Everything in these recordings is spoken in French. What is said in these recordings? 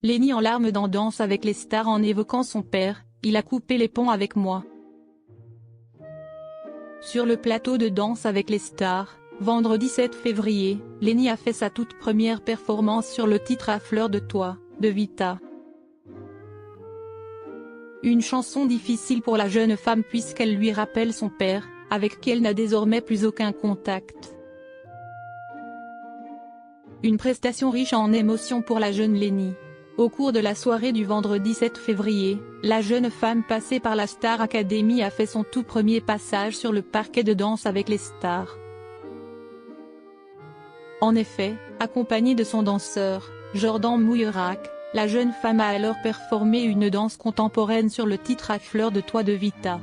Lenny en larmes dans Danse avec les stars en évoquant son père, il a coupé les ponts avec moi. Sur le plateau de Danse avec les stars, vendredi 7 février, Lenny a fait sa toute première performance sur le titre À fleur de toi, de Vita. Une chanson difficile pour la jeune femme puisqu'elle lui rappelle son père, avec qui elle n'a désormais plus aucun contact. Une prestation riche en émotions pour la jeune Lenny. Au cours de la soirée du vendredi 7 février, la jeune femme passée par la Star Academy a fait son tout premier passage sur le parquet de Danse avec les stars. En effet, accompagnée de son danseur, Jordan Mouillerac, la jeune femme a alors performé une danse contemporaine sur le titre À fleur de toi de Vita.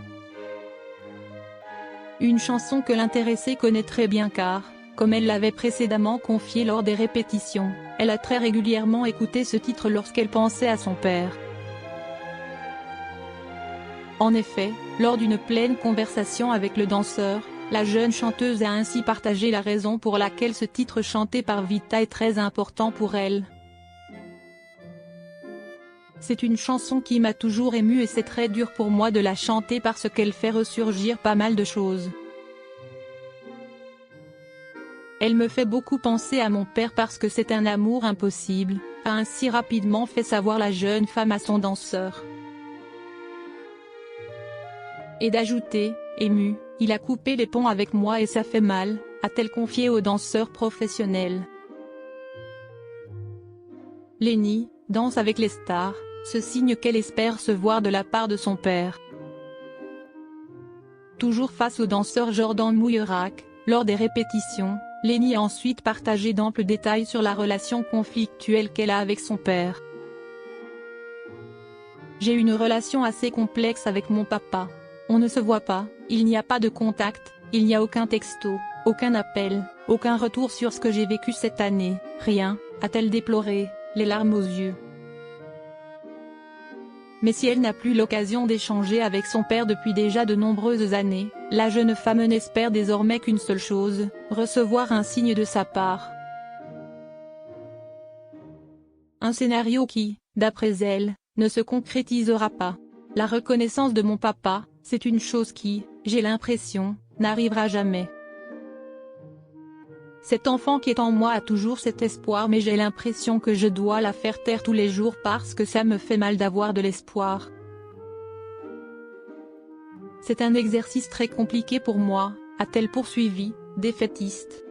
Une chanson que l'intéressée connaît très bien car, comme elle l'avait précédemment confié lors des répétitions, elle a très régulièrement écouté ce titre lorsqu'elle pensait à son père. En effet, lors d'une pleine conversation avec le danseur, la jeune chanteuse a ainsi partagé la raison pour laquelle ce titre chanté par Vita est très important pour elle. C'est une chanson qui m'a toujours émue et c'est très dur pour moi de la chanter parce qu'elle fait ressurgir pas mal de choses. Elle me fait beaucoup penser à mon père parce que c'est un amour impossible, a ainsi rapidement fait savoir la jeune femme à son danseur. Et d'ajouter, ému, il a coupé les ponts avec moi et ça fait mal, a-t-elle confié au danseur professionnel. Lenny, Danse avec les stars, ce signe qu'elle espère se voir de la part de son père. Toujours face au danseur Jordan Mouillerac, lors des répétitions, Lenny a ensuite partagé d'amples détails sur la relation conflictuelle qu'elle a avec son père. J'ai une relation assez complexe avec mon papa. On ne se voit pas, il n'y a pas de contact, il n'y a aucun texto, aucun appel, aucun retour sur ce que j'ai vécu cette année, rien, a-t-elle déploré, les larmes aux yeux. Mais si elle n'a plus l'occasion d'échanger avec son père depuis déjà de nombreuses années, la jeune femme n'espère désormais qu'une seule chose, recevoir un signe de sa part. Un scénario qui, d'après elle, ne se concrétisera pas. La reconnaissance de mon papa, c'est une chose qui, j'ai l'impression, n'arrivera jamais. Cet enfant qui est en moi a toujours cet espoir mais j'ai l'impression que je dois la faire taire tous les jours parce que ça me fait mal d'avoir de l'espoir. C'est un exercice très compliqué pour moi, a-t-elle poursuivi, défaitiste.